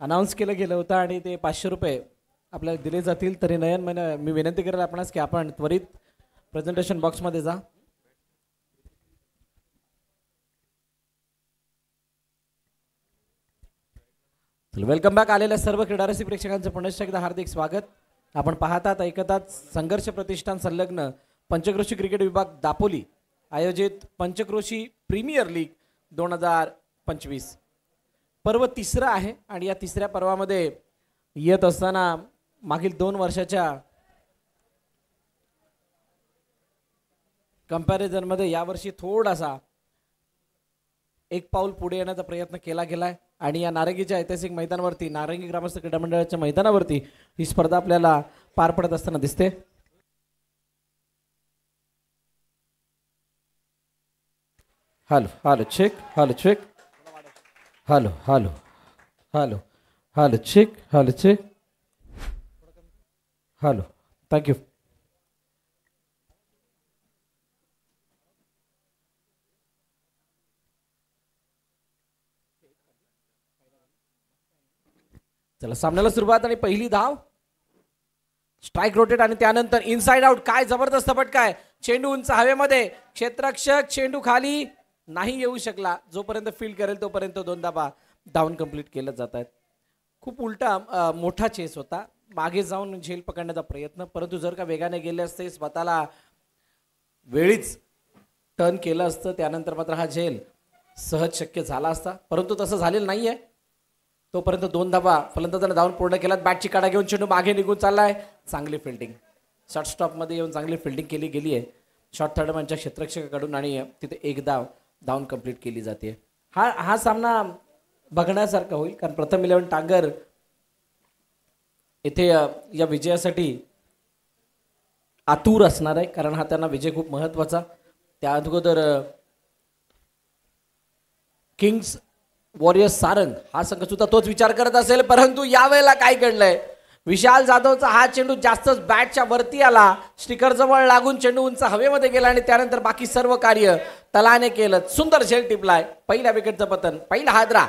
Announce केलं गेलं होतं आणि ते 500 रुपये आपल्याला दिले जातील. तरी नयन मी विनंती करेल आपणास की आपण त्वरित प्रेझेंटेशन बॉक्समध्ये जा. Welcome back. आलेल्या सर्व क्रीडारसिक प्रेक्षकांचं पुनश्च एकदा हार्दिक स्वागत. आपण पाहतात ऐकतात संघर्ष प्रतिष्ठान संलग्न पंचक्रोशी क्रिकेट विभाग दापोली आयोजित पंचक्रोशी प्रीमियर लीग 2025 पर्व तिसरं आहे. आणि या तिसऱ्या पर्वामध्ये येत असताना मागील 2 वर्षाच्या कंपॅरिझन मध्ये यावर्षी थोडासा एक पाऊल पुढे येण्याचा प्रयत्न केला गेलाय. आणि या नारंगीच्या ऐतिहासिक मैदानावरती नारंगी ग्रामस्थ क्रीडा मंडळाच्या मैदानावरती ही स्पर्धा आपल्याला पार पडत असताना दिसते. Hello hello check hello check hello hello hello hello check hello check hello. Thank you. चला सामन्याला सुरुवात आणि पहिली धाव. स्ट्राइक रोटेट आणि त्यानंतर इनसाइड आउट. काय जबरदस्त फटकाय. चेंडू उंच हवेमध्ये. क्षेत्ररक्षक चेंडू खाली नाही येऊ शकला. जोपर्यंत फील्ड करेल तोपर्यंत 2 धावा डाऊन कंप्लीट केलं जात आहेत. खूप उलटा मोठा चेस होता. मागे जाऊन झेल पकडण्याचा प्रयत्न, परंतु जर का वेगाने गेले असते स्वतःला वेळीच टर्न केलं असतं त्यानंतर मात्र हा झेल सहज शक्य झाला असता. परंतु तसं झालेलं नाहीये. तोपर्यंत 2 धावा फलंदाजाने धावून पूर्ण केल्यात. बॅटची काढा घेऊन चेंडू मागे निघून चाललाय. चांगली फिल्डिंग शॉर्ट स्टॉप मध्ये येऊन चांगली फिल्डिंग केली गेली आहे शॉर्ट थर्डमॅनच्या क्षेत्ररक्षकाकडून आणि तिथे एक धाव डाऊन कंप्लीट केली जाते. हा सामना बघण्यासारखा होईल कारण प्रथम 11 टांगर इथे या विजयासाठी आतुर असणार आहे कारण हा त्यांना विजय खूप महत्वाचा. त्या अगोदर किंग्स वॉरियर्स सारंग हा संघ सुद्धा तोच विचार करत असेल. परंतु यावेळेला काय घडलंय. विशाल जाधवचा हा चेंडू जास्तच बॅटच्या वरती आला. स्टिकर जवळ लागून चेंडू उंच हवेमध्ये गेला आणि त्यानंतर बाकी सर्व कार्य तलाने केलं. सुंदर झेल टिपलाय. पहिल्या विकेटचं पतन. पहिला हादरा.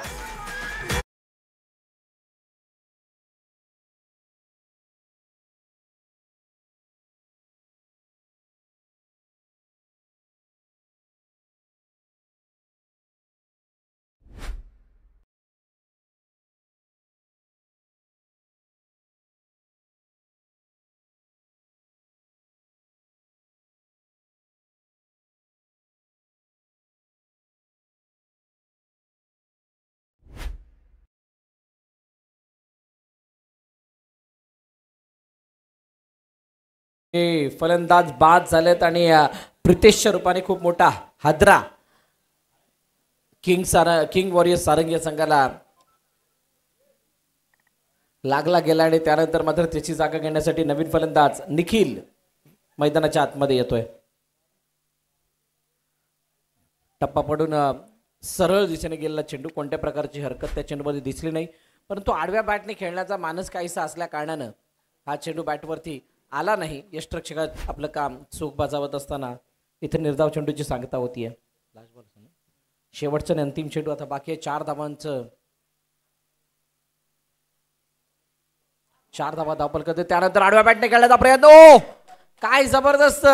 फलंदाज बाद झालेत आणि प्रितेशच्या रूपाने खूप मोठा हादरा किंग वॉरियर्स सारंग या संघाला लागला गेला. आणि त्यानंतर मात्र त्याची जागा घेण्यासाठी नवीन फलंदाज निखिल मैदानाच्या आतमध्ये येतोय. टप्पा पडून सरळ दिशेने गेलेला चेंडू. कोणत्या प्रकारची हरकत त्या चेंडूमध्ये दिसली नाही. परंतु आडव्या बॅटने खेळण्याचा मानस काहीसा असल्या कारणानं हा चेंडू बॅटवरती आला नाही. यष्टरक्षकात आपलं काम चूक बजावत असताना इथे निर्धाव चेंडूची सांगता होतीये. शेवटचं अंतिम चेंडू आता बाकी आहे. 4 धावांचं 4 धावा धावपल करते. त्यानंतर आडव्या बॅटने खेळण्याचा प्रयत्न. ओ काय जबरदस्त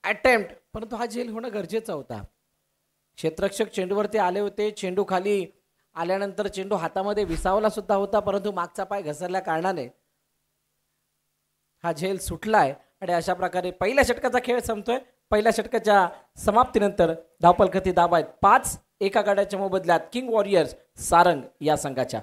अटेम्प्ट. परंतु हा झेल होणं गरजेचं होता. क्षेत्ररक्षक चेंडूवरती आले होते. चेंडू खाली आल्यानंतर चेंडू हातामध्ये विसावला सुद्धा होता परंतु मागचा पाय घसरल्या कारणाने हा झेल सुटलाय. आणि अशा प्रकारे पहिल्या षटकाचा खेळ संपतोय. पहिल्या षटकाच्या समाप्तीनंतर धावपलकती धाव आहेत 5 एका गड्याच्या मोबदल्यात किंग वॉरियर्स सारंग या संघाच्या.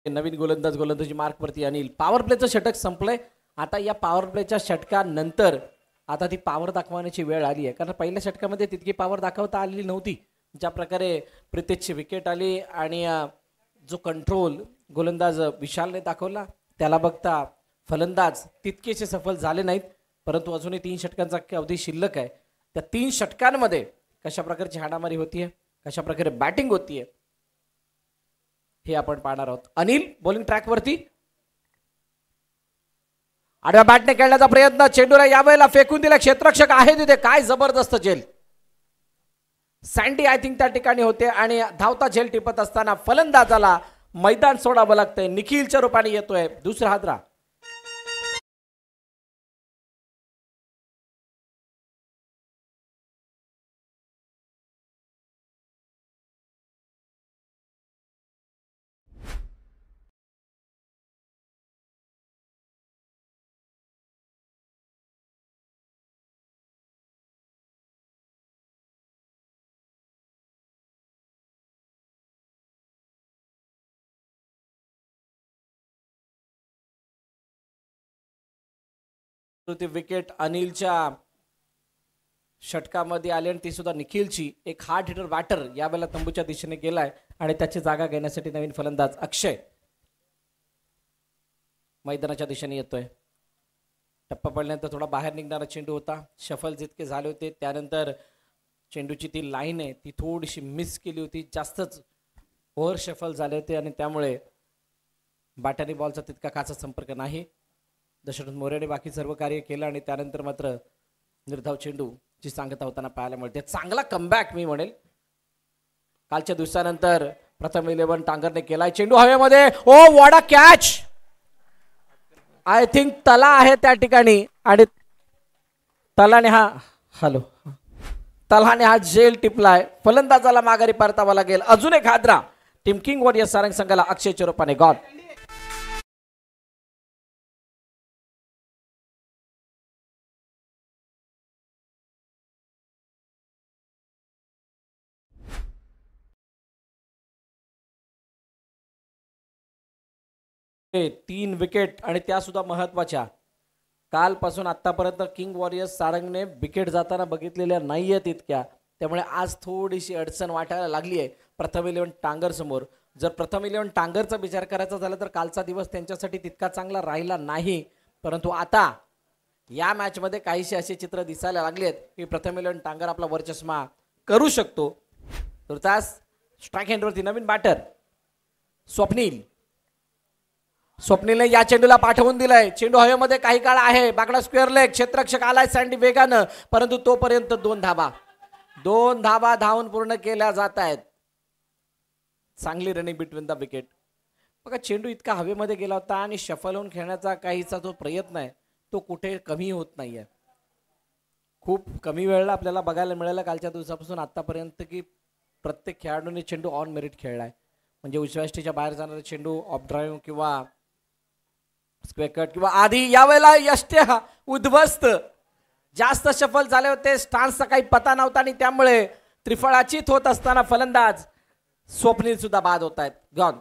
नवीन गोलंदाजी मार्कवरती अनिल. पॉवर प्लेचं षटक संपलंय. आता या पॉवर प्लेच्या षटकानंतर आता ती पॉवर दाखवण्याची वेळ आली आहे कारण पहिल्या षटकामध्ये तितकी पॉवर दाखवता आलेली नव्हती. ज्या प्रकारे प्रितेशची विकेट आली आणि जो कंट्रोल गोलंदाज विशालने दाखवला त्याला बघता फलंदाज तितकेसे सफल झाले नाहीत. परंतु अजूनही 3 षटकांचा अवधी शिल्लक आहे त्या 3 षटकांमध्ये कशा प्रकारची हाणामारी होतीये, कशा प्रकारे बॅटिंग होतीये हे आपण पाहणार आहोत. अनिल बॉलिंग ट्रॅक वरती आडव्या बॅटने खेळण्याचा प्रयत्न, चेंडूला यावेळेला फेकून दिला, क्षेत्ररक्षक आहे तिथे. काय जबरदस्त झेल, सँडी आय थिंक त्या ठिकाणी होते आणि धावता झेल टिपत असताना फलंदाजाला मैदान सोडावं लागतंय. निखिलच्या रूपाने येतोय दुसरा हादरा. ती विकेट अनिलच्या षटकामध्ये आली आणि ती सुद्धा निखिलची. एक हार्ड हिटर बॅटर यावेळेला तंबूच्या दिशेने गेलाय आणि त्याची जागा घेण्यासाठी नवीन फलंदाज अक्षय मैदानाच्या दिशेने येतोय. टप्पा पडल्यानंतर थोडा बाहेर निघणारा चेंडू होता. शफल जितके झाले होते त्यानंतर चेंडूची ती लाईन आहे ती थोडीशी मिस केली होती, जास्तच ओव्हर शफल झाले होते आणि त्यामुळे बॅटरी बॉलचा तितका खासा संपर्क नाही. दशरथ मोरेने बाकी सर्व कार्य केलं आणि त्यानंतर मात्र निर्धाव चेंडूची सांगता होताना पाहायला मिळते. चांगला कमबॅक मी म्हणेल कालच्या दिवसानंतर. प्रथम 11 टांगरने केलाय, चेंडू हवेमध्ये. Oh what a catch, I think तला आहे त्या ठिकाणी आणि तलाने हा झेल टिपलाय. फलंदाजाला माघारी परतावा लागेल. अजून एक हादरा टीम किंग वॉरियर्स सारंग संघाला अक्षयच्या रूपाने गॉड. तीन विकेट आणि त्या सुद्धा महत्वाच्या. कालपासून आतापर्यंत किंग वॉरियर्स सारंगने विकेट जाताना बघितलेल्या नाहीये तितक्या, त्यामुळे आज थोडीशी अडचण वाटायला लागली आहे प्रथम 11 टांगर समोर. जर प्रथम 11 टांगरचा विचार करायचा झाला तर कालचा दिवस त्यांच्यासाठी तितका चांगला राहिला नाही, परंतु आता या मॅच मध्ये काहीशी असे चित्र दिसायला लागले आहेत की प्रथम 11 टांगर आपला वर्चस्व करू शकतो. तुर्तास स्ट्राईक हँडवरती नवीन बॅटर स्वप्नीलने या चेंडूला पाठवून दिलाय. चेंडू हवेमध्ये काही काळ आहे, बाकडा स्क्वेअर लेग, क्षेत्ररक्षक आलाय सँडी वेगानं, परंतु तोपर्यंत 2 धाबा धावून पूर्ण केल्या जात आहेत. चांगली रनिंग बिटवीन द विकेट. बघा चेंडू इतका हवेमध्ये गेला होता आणि शफल होऊन खेळण्याचा काहीचा जो प्रयत्न आहे तो कुठे कमी होत नाहीये. खूप कमी वेळेला आपल्याला बघायला मिळालं कालच्या दिवसापासून आतापर्यंत की प्रत्येक खेळाडूने चेंडू ऑन मेरिट खेळलाय. म्हणजे उजव्या यष्टीच्या बाहेर जाणारा चेंडू ऑफ ड्राईव्ह किंवा स्क्वेअर कट किंवा आधी यावेळेला यष्ट्या उद्ध्वस्त. जास्त शफल झाले होते, स्टान्सचा काही पता नव्हता आणि त्यामुळे त्रिफळाचीत होत असताना फलंदाज स्वप्नील सुद्धा बाद होत आहेत. गॉन.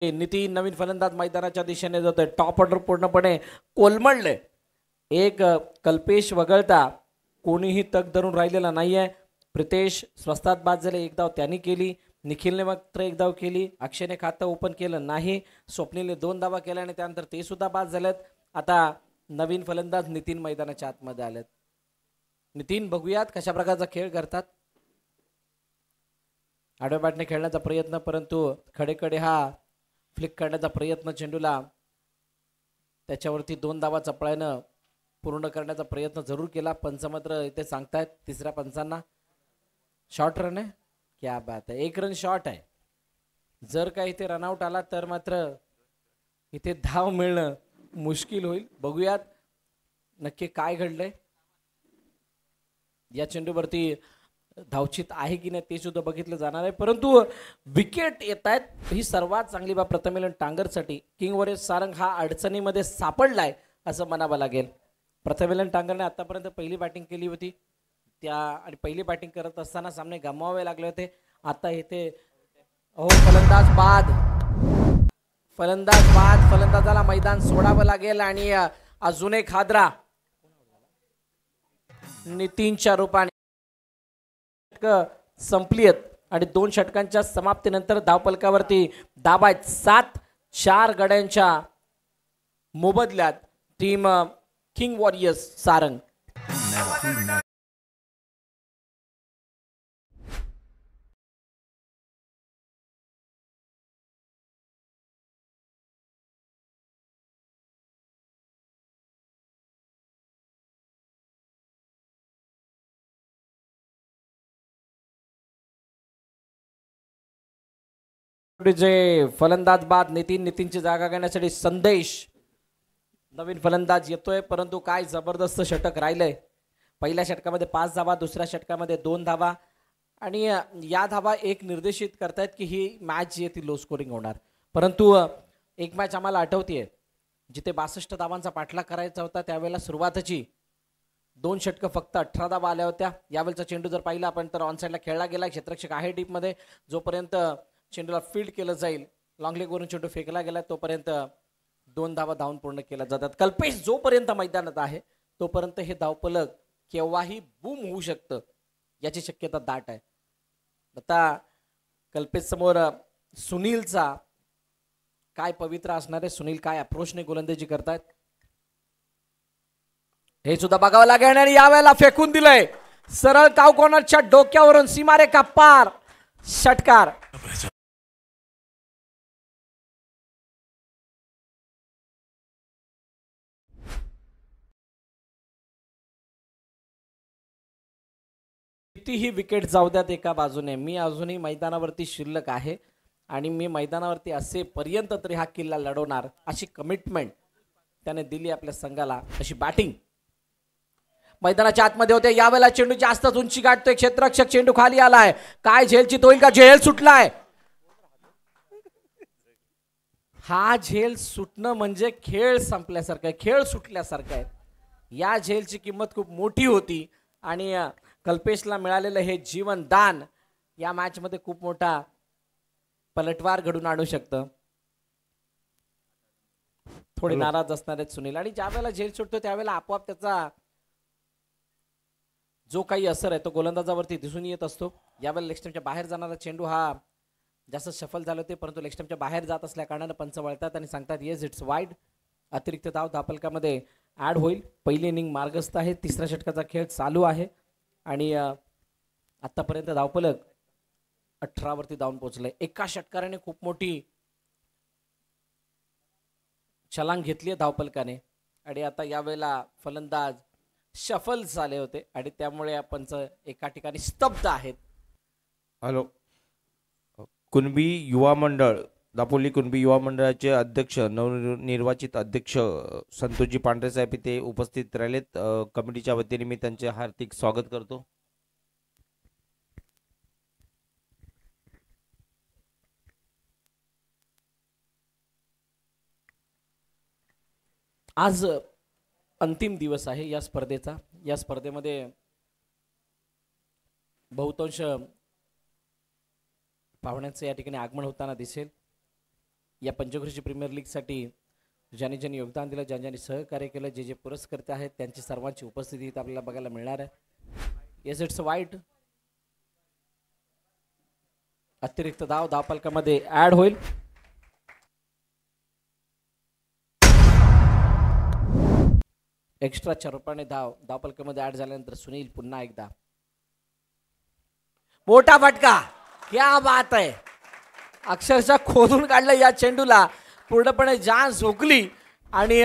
नितीन नवीन फलंदाज मैदानाच्या दिशेने जातोय. टॉप ऑर्डर पूर्णपणे कोलमडले. एक कल्पेश वगळता कोणीही तग धरून राहिलेला नाहीये. प्रितेश स्वस्तात बाद झाले, एक धाव त्यांनी केली. निखिलने मात्र एक धाव केली. अक्षयने खातं ओपन केलं नाही. स्वप्नीलने 2 धावा केल्या आणि त्यानंतर ते सुद्धा बाद झालेत. आता नवीन फलंदाज नितीन मैदानाच्या आतमध्ये आलेत. नितीन बघूयात कशा प्रकारचा खेळ करतात. आडव्या बॅटने खेळण्याचा प्रयत्न, परंतु खडेकडे हा फ्लिक करण्याचा प्रयत्न, चेंडूला त्याच्यावरती 2 धावा चपळायनं पूर्ण करण्याचा प्रयत्न जरूर केला. पंच मात्र इथे सांगतायत तिसऱ्या पंचांना शॉर्ट रन आहे. क्या बात आहे, 1 रन शॉर्ट आहे. जर का इथे रनआउट आला तर मात्र इथे धाव मिळणं मुश्किल होईल. बघूयात नक्की काय घडलंय. या चेंडूवरती धावचित आहे की नाही ते सुद्धा बघितलं जाणार आहे, परंतु विकेट येत आहेत ही सर्वात चांगली बाब प्रथम 11 टांगरसाठी. किंग वॉरियर्स सारंग हा अडचणीमध्ये सापडलाय असं म्हणावं लागेल. प्रथमेलन टांगरने आतापर्यंत पहिली बॅटिंग केली होती त्या आणि पहिली बॅटिंग करत असताना सामने गमवावे लागले होते. आता इथे फलंदाज बाद फलंदाजाला मैदान सोडावं लागेल आणि अजून एक हादरा नितीनच्या रूपाने संपली आहेत आणि 2 षटकांच्या समाप्तीनंतर धावफलकावरती दाबा 7-4 गड्यांच्या मोबदल्यात टीम किंग वॉरियर्स सारंग. जे फलंदाज बाद नितीनची जागा घेण्यासाठी संदेश नवीन फलंदाज येतोय. परंतु काय जबरदस्त षटक राहिलंय. पहिल्या षटकामध्ये 5 धावा, दुसऱ्या षटकामध्ये 2 धावा आणि या धावा एक निर्देशित करतायत की ही मॅच जी ती लो स्कोरिंग होणार. परंतु एक मॅच आम्हाला आठवतीये जिथे 62 धावांचा पाठलाग करायचा होता त्यावेळेला सुरुवातीची 2 षटकं फक्त 18 धावा आल्या होत्या. यावेळेचा चेंडू जर पाहिला आपण तर ऑन साईडला खेळला गेला. क्षेत्ररक्षक आहे डीप मध्ये. जोपर्यंत चेंडूला फील्ड केलं जाईल लॉंग लेग वरून चेंडू फेकला गेला तोपर्यंत 2 धावा धावून पूर्ण केल्या जातात. कल्पेश जोपर्यंत मैदानात आहे तोपर्यंत हे धावफलक केव्हाही बूम होऊ शकतं याची शक्यता दाट आहे. आता कल्पेश समोर सुनीलचा काय पवित्र असणार आहे. सुनील काय अप्रोचने गोलंदाजी करतायत हे सुद्धा बघावं लागेल आणि यावेळेला फेकून दिलंय सरळ काव कॉर्नरच्या डोक्यावरून सीमारेखा पार षटकार. कितीही विकेट जाऊ द्यात एका बाजूने मी अजूनही मैदानावरती शिल्लक आहे आणि मी मैदानावरती असेपर्यंत तरी हा किल्ला लढवणार अशी कमिटमेंट त्याने दिली आपल्या संघाला. अशी बॅटिंग मैदानाच्या आतमध्ये होते. यावेळेला चेंडू जास्तच उंची गाठतोय. क्षेत्ररक्षक चेंडू खाली आलाय. काय झेलची होईल का. झेल सुटलाय. हा झेल सुटणं म्हणजे खेळ संपल्यासारखं आहे. खेळ सुटल्यासारखं आहे. या झेलची किंमत खूप मोठी होती आणि कल्पेशला मिळालेलं हे जीवनदान या मॅच मध्ये खूप मोठा पलटवार घडून आणू शकतं. थोडे नाराज असणार आहेत सुनील आणि ज्या वेळेला झेल सुटतो त्यावेळेला आपोआप त्याचा जो काही असर आहे तो गोलंदाजावरती दिसून येत असतो. यावेळेला लेग स्टंपच्या बाहेर जाणारा चेंडू हा जास्त सफल झाले होते परंतु लेग स्टंपच्या बाहेर जात असल्या कारणाने पंच वळतात आणि सांगतात येस इट्स वाईड. अतिरिक्त धाव धावफलकामध्ये ऍड होईल. पहिली इनिंग मार्गस्थ आहे. तिसऱ्या षटकाचा खेळ चालू आहे आणि आतापर्यंत धावफलक 18 वरती धावून पोहोचले. एका षटकाराने खूप मोठी छलांग घेतली आहे धावफलकाने आणि आता यावेळेला फलंदाज शफल झाले होते आणि त्यामुळे पंच एका ठिकाणी स्तब्ध आहेत. हॅलो. कुणबी युवा मंडळ दापोली कुणबी युवा मंडळाचे अध्यक्ष नवनिर्वाचित अध्यक्ष संतोषजी पांढरे साहेब इथे उपस्थित राहिलेत. कमिटीच्या वतीने मी त्यांचे हार्दिक स्वागत करतो. आज अंतिम दिवस आहे या स्पर्धेचा. या स्पर्धेमध्ये बहुतांश पाहुण्यांचं या ठिकाणी आगमन होताना दिसेल. या पंचक्रोशी प्रीमियर लीग साठी ज्यांनी ज्यांनी योगदान दिलं ज्यांनी सहकार्य केलं जे जे पुरस्कर्ते आहेत त्यांची सर्वांची उपस्थिती आपल्याला बघायला मिळणार आहे. येस इट्स वाईट. अतिरिक्त धाव धावफलकामध्ये ऍड होईल. एक्स्ट्राच्या रूपाने धावफलकामध्ये ऍड झाल्यानंतर सुनील पुन्हा एकदा मोठा फटका. क्या बात आहे. अक्षरशः खोदून काढलं या चेंडूला. पूर्णपणे जान झोकली आणि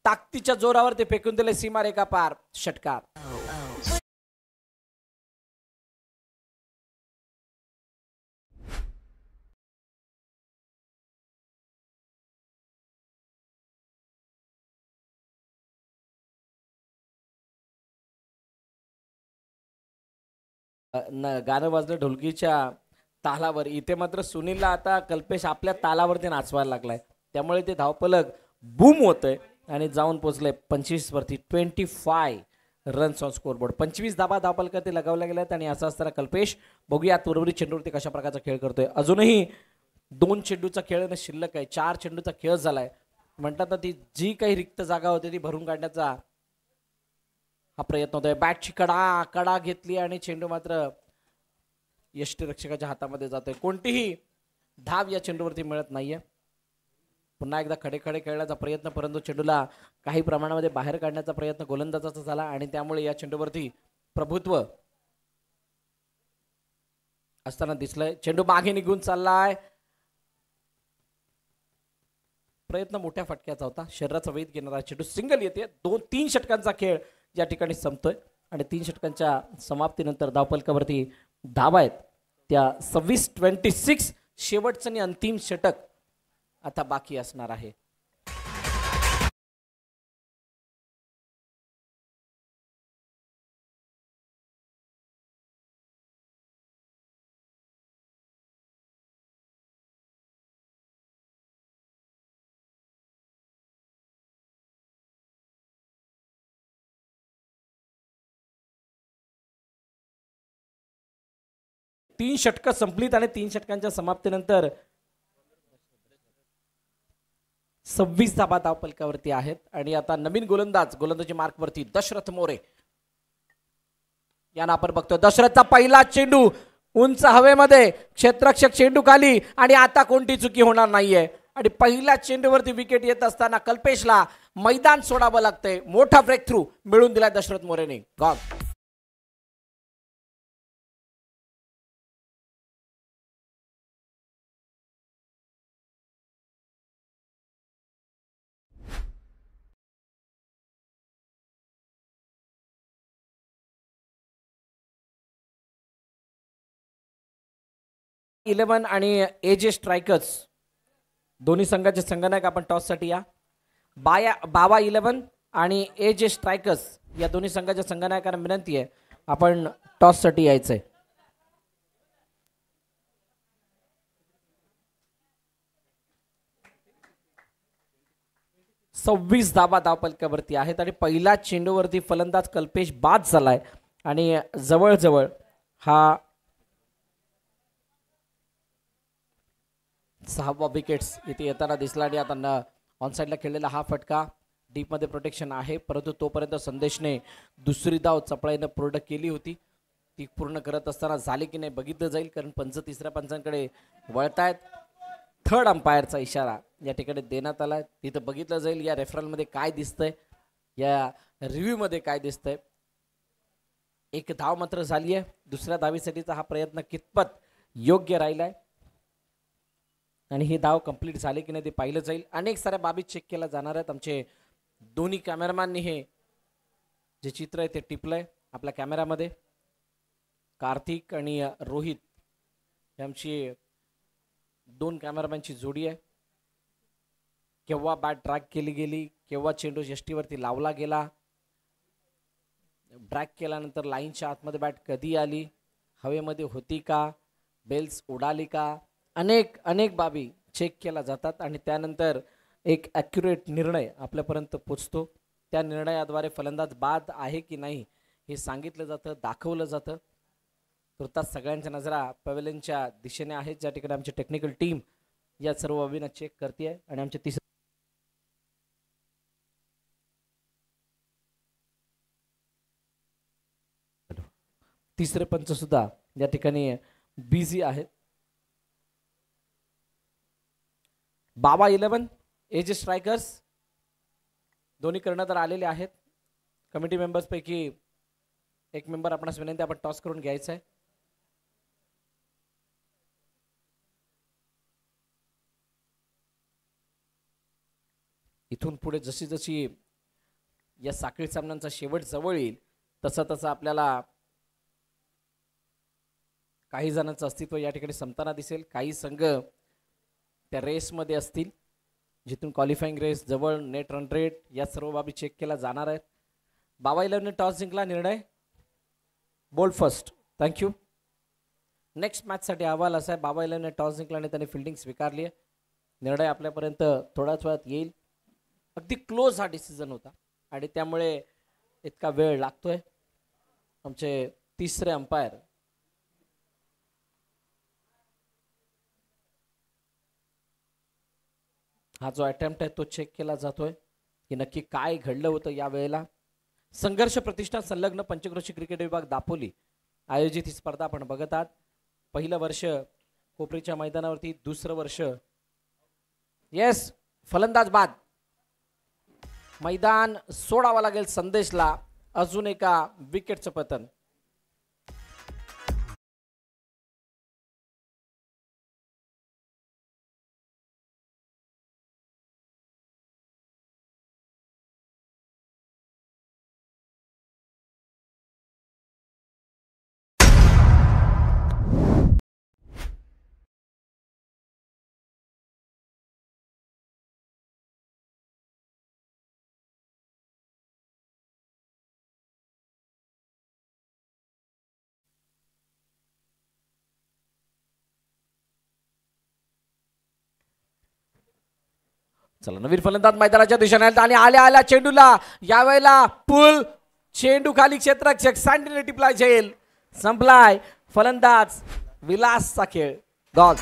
ताकदीच्या जोरावर ते फेकून दिले सीमारेखा पार षटकार. गाणं वाजलं ढोलकीच्या तालावर. इथे मात्र सुनीलला आता कल्पेश आपल्या तालावरती नाचवायला लागलाय त्यामुळे ते धावफलक बूम होतंय. आणि जाऊन पोहोचले 25 वरती. 25 रन्स ऑन स्कोरबोर्ड. 25 धाबा धावपलकावरती लगावल्या गेल्यात आणि असं असताना कल्पेश बघूयात उर्वरित चेंडूवरती कशा प्रकारचा खेळ करतोय. अजूनही 2 चेंडूचा खेळ शिल्लक आहे. 4 चेंडूचा खेळ झालाय. म्हणतात ना ती जी काही रिक्त जागा होती ती भरून काढण्याचा हा प्रयत्न होतोय. बॅटची कडा घेतली आणि चेंडू मात्र यष्टीरक्षकाच्या हातामध्ये जातोय. कोणतीही धाव या चेंडूवरती मिळत नाहीये. पुन्हा एकदा खडे खेळण्याचा प्रयत्न, परंतु चेंडूला काही प्रमाणामध्ये बाहेर काढण्याचा प्रयत्न गोलंदाजाचा झाला आणि त्यामुळे या चेंडूवरती प्रभुत्व असताना दिसलंय. चेंडू मागे निघून चाललाय. प्रयत्न मोठ्या फटक्याचा होता. शरीराचा वेध घेणारा चेंडू सिंगल येते. 2-3 षटकांचा खेळ या ठिकाणी संपतोय आणि 3 षटकांच्या समाप्तीनंतर धावपलकावरती धावा आहेत त्या 26-26. शेवटचं आणि अंतिम षटक आता बाकी असणार आहे. तीन षटकं संपलीत आणि 3 षटकांच्या समाप्तीनंतर 26 धाबा धावपलकावरती आहेत आणि आता नवीन गोलंदाजी मार्कवरती दशरथ मोरे यांना आपण बघतोय. दशरथचा पहिला चेंडू उंच हवेमध्ये, क्षेत्ररक्षक चेंडू खाली आणि आता कोणती चुकी होणार नाहीये आणि पहिल्या चेंडूवरती विकेट येत असताना कल्पेशला मैदान सोडावं लागतंय. मोठा ब्रेक थ्रू मिळून दिलाय दशरथ मोरेने. गॉल. इलेव्हन आणि एजे स्ट्रायकर्स दोन्ही संघाचे संघनायक आपण टॉस साठी या. बाबा 11 आणि एजे स्ट्रायकर्स या दोन्ही संघाच्या संघनायकांना विनंती आहे आपण टॉस साठी यायचंय. सव्वीस धाबा धावपलकावरती आहेत आणि पहिल्या चेंडूवरती फलंदाज कल्पेश बाद झालाय आणि जवळजवळ हा 6वा विकेट्स इथे येताना दिसला आणि आता ऑन साइडला खेळलेला हा फटका डीप मध्ये प्रोटेक्शन आहे, परंतु तोपर्यंत संदेशने दुसरी धाव चपळाईनं पूर्ण केली होती. ती पूर्ण करत असताना झाली की नाही बघितलं जाईल, कारण पंच तिसऱ्या पंचांकडे वळतायत. थर्ड अंपायरचा इशारा या ठिकाणी देण्यात आला. तिथं बघितलं जाईल या रेफरल मध्ये काय दिसतंय, या रिव्ह्यू मध्ये काय दिसतंय. एक धाव मात्र झाली आहे. दुसऱ्या धावीसाठीचा हा प्रयत्न कितपत योग्य राहिलाय आणि ही धाव कंप्लीट झाली की नाही ते पाहिलं जाईल. अनेक साऱ्या बाबी चेक केल्या जाणार आहेत. आमचे दोन्ही कॅमेरामॅननी हे जे चित्र आहे ते टिपलंय आपल्या कॅमेरामध्ये. कार्तिक आणि रोहित यांची 2 कॅमेरामॅनची जोडी आहे. केव्हा बॅट ड्रॅग केली गेली, केव्हा चेंडू यष्टीवरती लावला गेला, ड्रॅग केल्यानंतर लाईनच्या आतमध्ये बॅट कधी आली, हवेमध्ये होती का, बेल्स उडाली का, अनेक बाबी चेक केल्या जातात आणि त्यानंतर एक ॲक्युरेट निर्णय आपल्यापर्यंत पोचतो. त्या निर्णयाद्वारे फलंदाज बाद आहे की नाही हे सांगितलं जातं, दाखवलं जातं. तुर्तास सगळ्यांच्या नजरा पवेलियनच्या दिशेने आहेत, ज्या ठिकाणी आमची टेक्निकल टीम या सर्व बाबींना चेक करते आणि आमचे तिसरे पंच सुद्धा या ठिकाणी बिझी आहेत. बाबा 11 एजे स्ट्रायकर्स दोन्ही कर्णधार आलेले आहेत. कमिटी मेंबर्स पैकी एक मेंबर आपणास विनंती आपण टॉस करून घ्यायचा आहे. इथून पुढे जशी जशी या साखळी सामन्यांचा शेवट जवळ येईल तसं आपल्याला काही जणांचं अस्तित्व या ठिकाणी संपताना दिसेल. काही संघ त्या रेसमध्ये असतील जिथून क्वालिफाईंग रेस जवळ, नेट रन रेट या सर्व बाबी चेक केल्या जाणार आहेत. बाबा 11ने टॉस जिंकला. निर्णय बोल्ड फर्स्ट. थँक्यू. नेक्स्ट मॅचसाठी अहवाल असा आहे, बाबा 11ने टॉस जिंकला आणि त्यांनी फिल्डिंग स्वीकारली आहे. निर्णय आपल्यापर्यंत थोड्याच वेळात येईल अगदी क्लोज हा डिसिजन होता आणि त्यामुळे इतका वेळ लागतोय. आमचे तिसरे अंपायर हा जो अटेम्प्ट आहे तो चेक केला जातोय की नक्की काय घडलं होतं या वेळेला. संघर्ष प्रतिष्ठान संलग्न पंचक्रोशी क्रिकेट विभाग दापोली आयोजित ही स्पर्धा आपण बघत आहात. पहिलं वर्ष कोपरीच्या मैदानावरती, दुसरं वर्ष येस फलंदाज बाद. मैदान सोडावं लागेल संदेशला. अजून एका विकेटचं पतन. चला नवीन फलंदाज मैदानाच्या दिशेने आणि आल्या आल्या चेंडूला यावेळेला पुल. चेंडू खाली क्षेत्ररक्षक सँडीने टिपलाय झेल. संपलाय फलंदाज विलासचा खेळ. गॉल.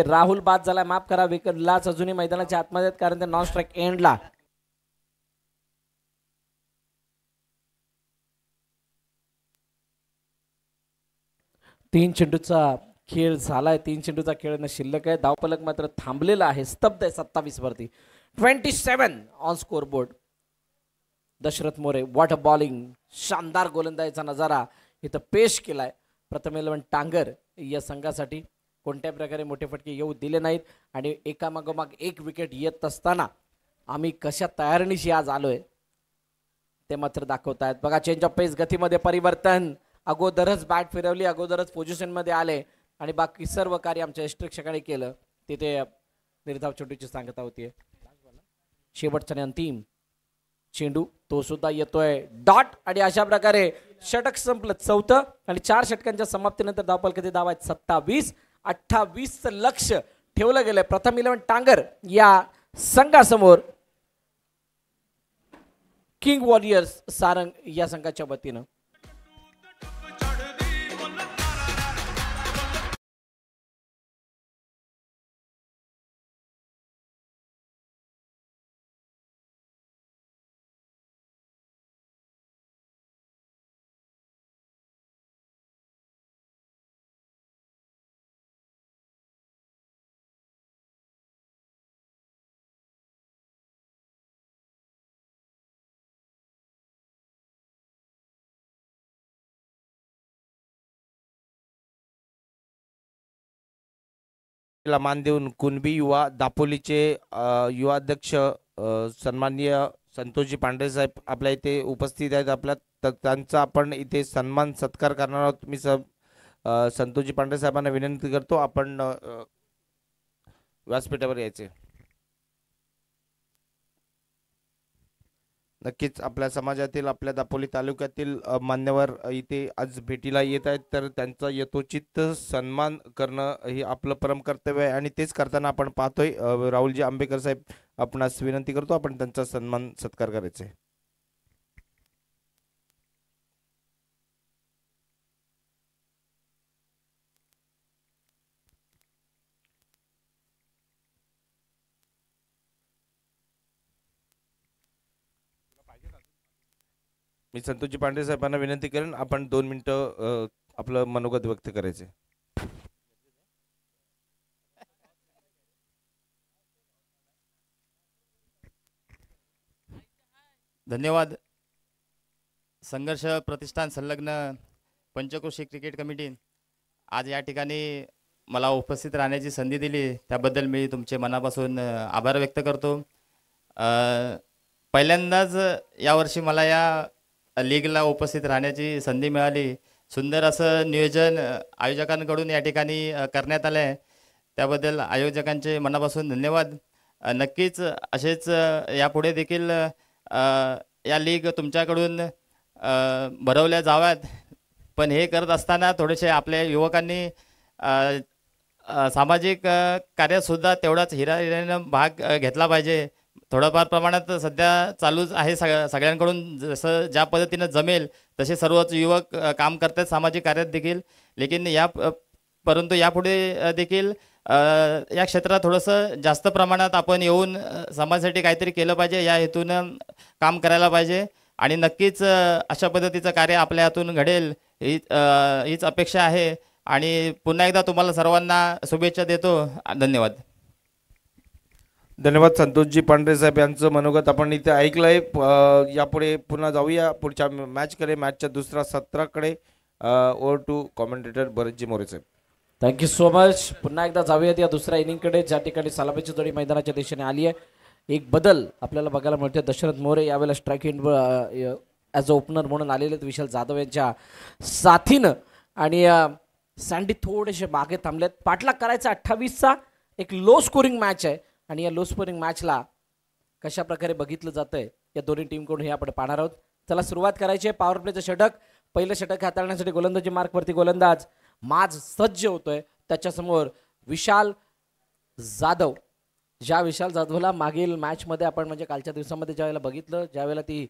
राहुल बाद झाला. माफ करा विकेटलाच अजूनही मैदानाच्या आतमध्ये आहेत कारण ते नॉन स्ट्राईक एंडला. तीन चेंडूचा खेळ झालाय. तीन चेंडूचा खेळ शिल्लक आहे. धावफलक मात्र थांबलेला आहे. स्तब्ध आहे 27 वरती. 27 on scoreboard. Dasharath More what a bowling. शानदार गोलंदाजीचा नजारा इथं पेश केलाय. प्रथम 11 टांगर या संघासाठी कोणत्या प्रकारे मोठे फटके येऊ दिले नाहीत आणि एकामागोमाग एक विकेट येत असताना आम्ही कशा तयारीनिशी आज आलोय ते मात्र दाखवतायत. बघा चेंज ऑफ पेस, गतीमध्ये परिवर्तन. अगोदरच बॅट फिरवली, अगोदरच पोझिशन मध्ये आले आणि बाकी सर्व कार्य आमच्या यष्टीरक्षकाने केलं. तिथे निर्धाव चेंडूची सांगता होतीये. शेवटचा आणि अंतिम चेंडू तो सुद्धा येतोय डॉट आणि अशा प्रकारे षटक संपलं. चौथं आणि 4 षटकांच्या समाप्तीनंतर धावफल किती धाव आहेत 27. 28चं लक्ष ठेवलं गेलंय प्रथम 11 टांगर या संघासमोर. किंग वॉरियर्स सारंग या संघाच्या वतीनं. ला मान देऊन कुणबी युवा दापोलीचे युवा अध्यक्ष सन्माननीय संतोषजी पांढरे साहेब आपल्या इथे उपस्थित आहेत. त्यांचा आपण इथे सन्मान सत्कार करणार आहोत. मी संतोषजी पांढरे साहेबांना विनंती करतो आपण व्यासपीठावर यायचे. नक्कीच आपल्या समाजातील, आपल्या दापोली तालुक्यातील मान्यवर इथे आज भेटीला येत आहेत, तर त्यांचा यथोचित सन्मान करणं हे आपलं परम कर्तव्य आहे आणि तेच करताना आपण पाहतोय. राहुलजी आंबेकर साहेब आपणास विनंती करतो आपण त्यांचा सन्मान सत्कार करायचे. मी संतोषजी पांढरे साहेबांना विनंती करेन आपण 2 मिनिटं आपलं मनोगत व्यक्त करायचे. धन्यवाद. संघर्ष प्रतिष्ठान संलग्न पंचक्रोशी क्रिकेट कमिटी आज या ठिकाणी मला उपस्थित राहण्याची संधी दिली त्याबद्दल मी तुमचे मनापासून आभार व्यक्त करतो. पहिल्यांदाच यावर्षी मला या लीगला उपस्थित राहण्याची संधी मिळाली. सुंदर असं नियोजन आयोजकांकडून या ठिकाणी करण्यात आलं आहे. त्याबद्दल आयोजकांचे मनापासून धन्यवाद. नक्कीच असेच यापुढे देखील या लीग तुमच्याकडून भरवल्या जाव्यात. पण हे करत असताना थोडेसे आपल्या युवकांनी सामाजिक कार्यातसुद्धा तेवढाच हिराहिरानं भाग घेतला पाहिजे. थोडंफार प्रमाणात सध्या चालूच आहे सगळ्यांकडून, जसं ज्या पद्धतीनं जमेल तसे सर्वच युवक काम करतात सामाजिक कार्यात देखील. लेकिन परंतु यापुढे देखील या क्षेत्रात थोडंसं जास्त प्रमाणात आपण येऊन समाजासाठी काहीतरी केलं पाहिजे, या हेतूनं काम करायला पाहिजे. आणि नक्कीच अशा पद्धतीचं कार्य आपल्या हातून घडेल हीच अपेक्षा आहे. आणि पुन्हा एकदा तुम्हाला सर्वांना शुभेच्छा देतो. धन्यवाद. धन्यवाद संतोषजी पांढरे साहेब यांचं मनोगत आपण इथे ऐकलंय. यापुढे पुन्हा जाऊया पुढच्या मॅचकडे, मॅचच्या दुसऱ्या सत्राकडे. ओव्हर टू कॉमेंटेटर भरतजी मोरे साहेब. Thank you so much. पुन्हा एकदा जाऊयात या दुसऱ्या इनिंगकडे, ज्या ठिकाणी सलामीची जोडी मैदानाच्या दिशेने आली आहे. एक बदल आपल्याला बघायला मिळते. दशरथ मोरे यावेळेला strike in as a opener म्हणून आलेले आहेत विशाल जाधव यांच्या साथीनं. आणि सँडी थोडेसे मागे थांबलेत. पाठलाग करायचा 28चा एक लो स्कोरिंग मॅच आहे. आणि या लो स्कोरिंग मॅचला कशा प्रकारे बघितलं जातंय या दोन्ही टीमकडून हे आपण पाहणार आहोत. चला सुरुवात करायची आहे. पॉवर प्लेचं षटक. पहिलं षटक हाताळण्यासाठी गोलंदाजी मार्कवरती गोलंदाज माज सज्ज होतोय. त्याच्यासमोर विशाल जाधव. ज्या विशाल जाधवला मागील मॅचमध्ये आपण म्हणजे कालच्या दिवसामध्ये ज्यावेळेला बघितलं, ज्यावेळेला ती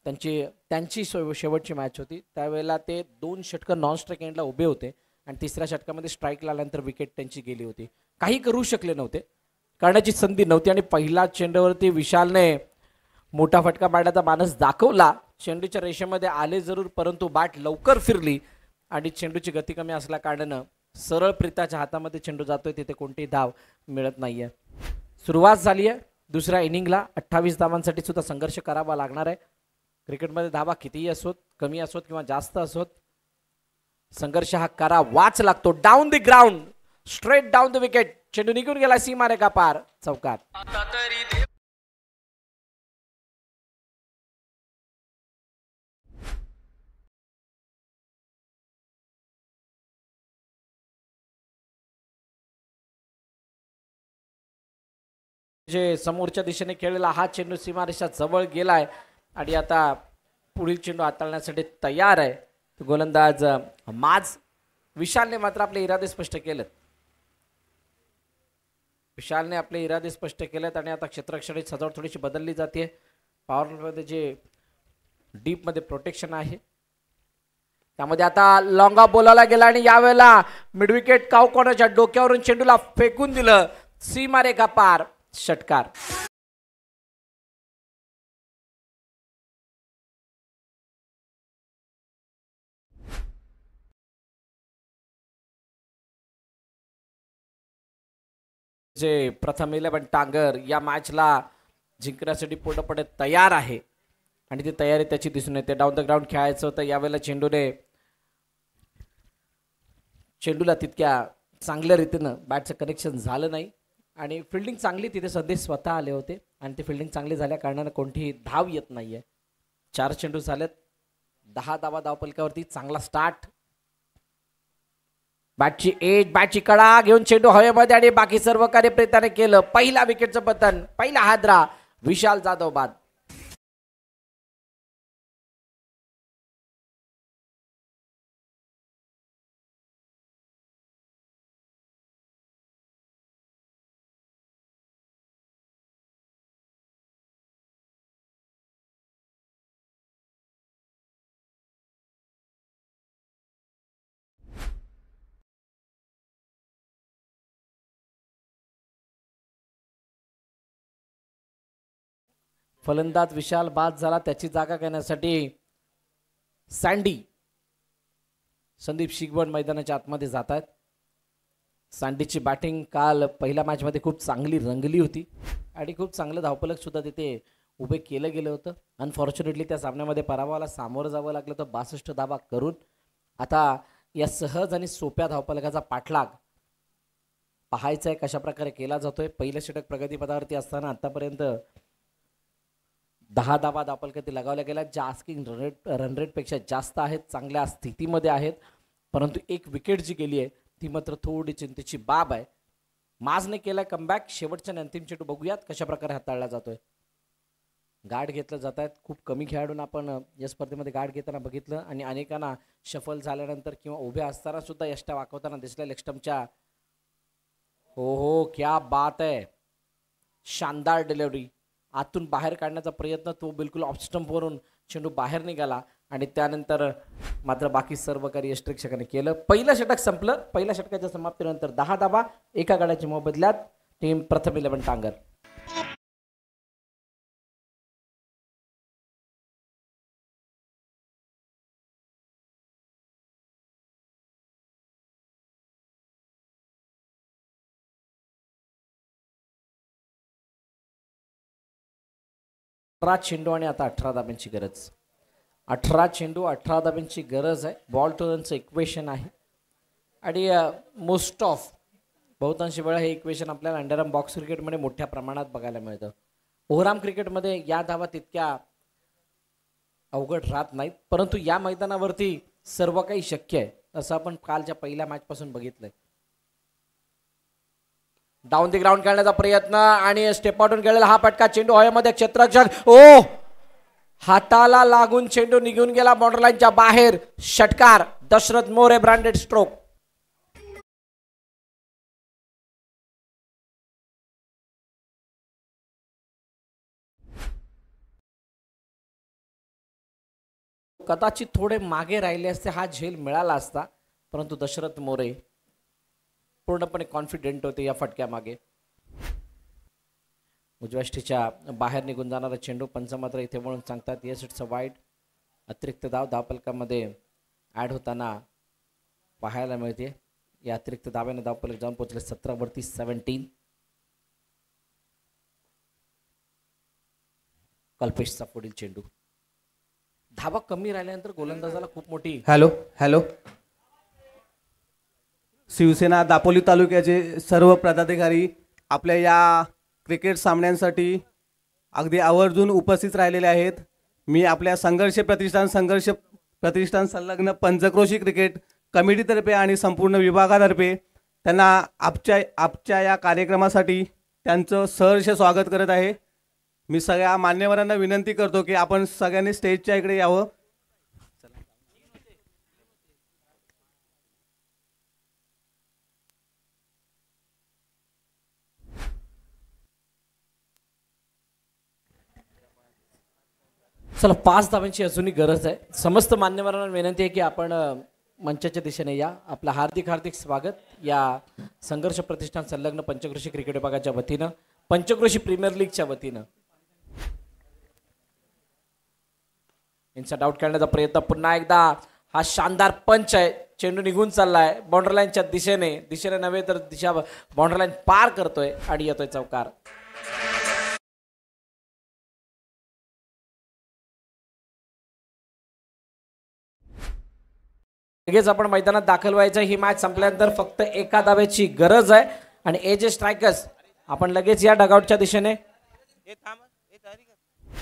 त्यांची शेवटची मॅच होती, त्यावेळेला ते 2 षटकं नॉन स्ट्राईक एंडला उभे होते आणि तिसऱ्या षटकामध्ये स्ट्राईकला आल्यानंतर विकेट त्यांची गेली होती. काही करू शकले नव्हते, करण्याची संधी नव्हती. आणि पहिला चेंडूवरती विशालने मोठा फटका मारण्याचा मानस दाखवला. चेंडूच्या रेषेमध्ये आले जरूर, परंतु बॅट लवकर फिरली आणि चेंडूची गती कमी असल्या कारणानं सरळ प्रीताच्या हातामध्ये चेंडू जातोय, तिथे कोणतीही धाव मिळत नाहीये. सुरुवात झाली आहे दुसऱ्या इनिंगला. 28 धावांसाठी सुद्धा संघर्ष करावा लागणार आहे. क्रिकेटमध्ये धावा कितीही असोत, कमी असोत किंवा जास्त असोत, संघर्ष हा करावाच लागतो. Down the ground, straight down the wicket. चेंडू निघून गेला सीमारेखा पार, चौकार. जे समोरच्या दिशेने खेळलेला हा चेंडू सीमारेषा जवळ गेलाय आणि आता पुढील चेंडू हाताळण्यासाठी तयार आहे गोलंदाज माज. विशालने मात्र आपले इरादे स्पष्ट केलेत. विशालने आपले इरादे स्पष्ट केलेत आणि आता क्षेत्ररक्षणाची सजावट थोडीशी बदलली जाते. पॉवरमध्ये जे डीप मध्ये प्रोटेक्शन आहे त्यामध्ये आता लॉंगा बोलायला गेला आणि यावेळेला मिडविकेट काव कोणाच्या डोक्यावरून चेंडूला फेकून दिलं. सीमारेखा पार, षटकार. जे प्रथम 11 टांगर या मॅचला जिंकण्यासाठी पूर्णपणे तयार आहे आणि ती तयारी त्याची दिसून येते. डाऊन द ग्राउंड खेळायचं होतं यावेळेला चेंडूला तितक्या चांगल्या रीतीनं बॅटचं कनेक्शन झालं नाही आणि फिल्डिंग चांगली तिथे सध्या स्वतः आले होते आणि ती फिल्डिंग चांगली झाल्या कारणानं कोणतीही धाव येत नाहीये. 4 चेंडू झालेत, 10 धावा धावपलकावरती. चांगला स्टार्ट. बॅटची एज, बॅटची कडा घेऊन चेंडू हवेमध्ये आणि बाकी सर्व कार्य प्रेताने केलं. पहिला विकेटचं पतन, पहिला हादरा. विशाल जाधव बाद. फलंदाज विशाल बाद झाला. त्याची जागा घेण्यासाठी सँडी संदीप शिगवण मैदानाच्या आतमध्ये जात आहेत. सँडीची बॅटिंग काल पहिल्या मॅचमध्ये खूप चांगली रंगली होती आणि खूप चांगलं धावपलक सुद्धा तिथे उभे केलं गेलं होतं. अनफॉर्च्युनेटली त्या सामन्यामध्ये पराभवाला सामोरं जावं लागलं तर 62 धावा करून. आता या सहज आणि सोप्या धावपलकाचा पाठलाग पाहायचा आहे कशा प्रकारे केला जातोय. पहिलं षटक प्रगतीपथावरती असताना आतापर्यंत 10 धावा धावफलकावरती लगावल्या गेल्या, ज्या आस्किंग रन रेट पेक्षा जास्त आहेत, चांगल्या स्थितीमध्ये आहेत. परंतु एक विकेट जी गेली आहे ती मात्र थोडी चिंतेची बाब आहे. माजने केलाय कमबॅक. शेवटच्या आणि अंतिम चेंडू बघूयात कशा प्रकारे हाताळला जातोय. गाठ घेतलं जात आहेत. खूप कमी खेळाडूंना आपण या स्पर्धेमध्ये गाठ घेताना बघितलं आणि अनेकांना शफल झाल्यानंतर किंवा उभ्या असताना सुद्धा यष्टा वाकवताना दिसल्या लेगस्टम्पच्या. हो हो, क्या बात आहे. शानदार डिलिव्हरी. आतून बाहेर काढण्याचा प्रयत्न, तो बिलकुल ऑफस्टंपवरून चेंडू बाहेर निघाला आणि त्यानंतर मात्र बाकी सर्व काही यष्टिरक्षकांनी केलं. पहिलं षटक संपलं. पहिल्या षटकाच्या समाप्तीनंतर 10 धावा एका गड्याच्या मोबदल्यात टीम प्रथम 11 टांगर. चेंडू आणि आता 18 धाब्यांची गरज. 18 चेंडू 18 धाब्यांची गरज आहे. बॉल टू रनचं इक्वेशन आहे आणि मोस्ट ऑफ बहुतांशी वेळा हे इक्वेशन आपल्याला अंडरआर्म बॉक्स क्रिकेटमध्ये मोठ्या प्रमाणात बघायला मिळतं. ओव्हरआर्म क्रिकेटमध्ये या धावा तितक्या अवघड राहत नाहीत, परंतु या मैदानावरती सर्व काही शक्य आहे असं आपण कालच्या पहिल्या मॅच पासून बघितलंय. डाऊन दी ग्राउंड खेळण्याचा प्रयत्न आणि स्टेप आउटून खेळलेला हा फटका. चेंडू हवेमध्ये. क्षेत्ररक्षक ओ, हाताला लागून चेंडू निघून गेला बॉर्डर लाईनच्या बाहेर. षटकार. Dashrath More branded stroke. कदाचित थोडे मागे राहिले असते, हा झेल मिळाला असता, परंतु दशरथ मोरे पूर्णपणे कॉन्फिडेंट होते या फटक्यामागे. उजव्या ष्टीच्या बाहेर निघून जाणारा चेंडू. पंच मात्र इथे म्हणून सांगतात येस इट्स अ वाईड. अतिरिक्त धाव धावफलकामध्ये ऍड होताना पाहायला मिळते. या अतिरिक्त धाव्याने धावफलक जाऊन पोहोचले 17 वरती 17. कल्पेशचा पुढील चेंडू. धावा कमी राहिल्यानंतर गोलंदाजाला खूप मोठी. हॅलो. शिवसेना दापोली तालुक्याचे सर्व पदाधिकारी आपल्या या क्रिकेट सामन्यांसाठी अगदी आवर्जून उपस्थित राहिलेले आहेत. मी आपल्या संघर्ष प्रतिष्ठान संलग्न पंचक्रोशी क्रिकेट कमिटीतर्फे आणि संपूर्ण विभागातर्फे त्यांना आपच्या या कार्यक्रमासाठी त्यांचं सहर्ष स्वागत करत आहे. मी सगळ्या मान्यवरांना विनंती करतो की आपण सगळ्यांनी स्टेजच्या इकडे यावं. चला, 5 धाव्यांची अजूनही गरज आहे. समस्त मान्यवरांना विनंती आहे की आपण मंचाच्या दिशेने या. आपलं हार्दिक स्वागत या संघर्ष प्रतिष्ठान संलग्न पंचक्रोशी क्रिकेट विभागाच्या वतीनं, पंचक्रोशी प्रीमियर लीगच्या वतीनं. इनसाइड आउट खेळण्याचा प्रयत्न पुन्हा एकदा. हा शानदार पंच आहे. चेंडू निघून चाललाय बाउंड्री लाईनच्या दिशेने नव्हे तर दिशा बाउंड्री लाईन पार करतोय आणि येतोय चौकार. लगेच आपण मैदानात दाखल व्हायचं. ही मॅच संपल्यानंतर फक्त एका धाव्याची गरज आहे आणि एजे स्ट्रायकर्स आपण लगेच या डगआउटच्या दिशेने.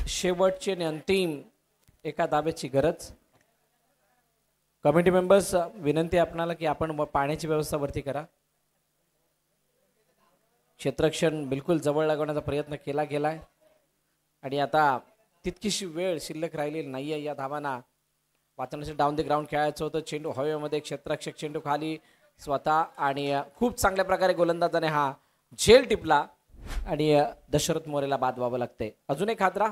शेवटची आणि अंतिम एका धाब्याची गरज. कमिटी मेंबर्स विनंती आपणाला की आपण पाण्याची व्यवस्था वरती करा. क्षेत्ररक्षण बिलकुल जवळ लागवण्याचा प्रयत्न केला गेलाय आणि आता तितकीशी वेळ शिल्लक राहिलेली नाहीये या धावांना वाचवण्यासाठी. डाऊन द ग्राउंड खेळायचं होतं. चेंडू हवेमध्ये. क्षेत्ररक्षक चेंडू खाली स्वतः आणि खूप चांगल्या प्रकारे गोलंदाजाने हा झेल टिपला आणि दशरथ मोरेला बाद व्हावं लागते. अजून एक हादरा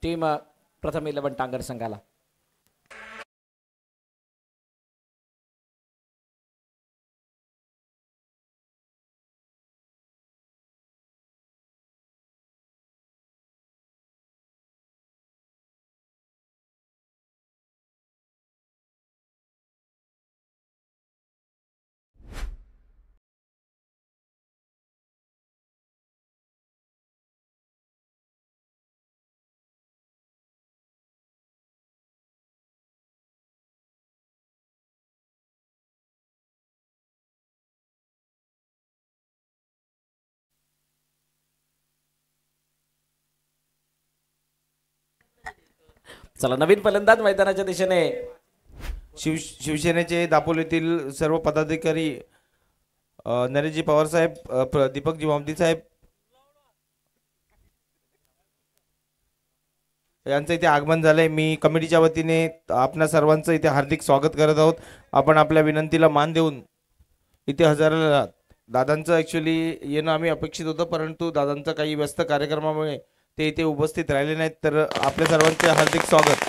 टीम प्रथम 11 टांगर संघाला. चला नवीन फलंदाज मैदानाच्या दिशेने. शिवसेनेचे दापोलीतील सर्व पदाधिकारी नरेशजी पवार साहेब, दीपकजी मोहम्मदी साहेब यांचं इथे आगमन झालंय. मी कमिटीच्या वतीने आपणा सर्वांचं इथे हार्दिक स्वागत करत आहोत. आपण आपल्या विनंतीला मान देऊन इथे हजर आहात. दादांचं ॲक्च्युली येणं आम्ही अपेक्षित होतं, परंतु दादांचं काही व्यस्त कार्यक्रमामुळे ते इथे उपस्थित राहिले नाहीत. तर आपल्या सर्वांचे हार्दिक स्वागत.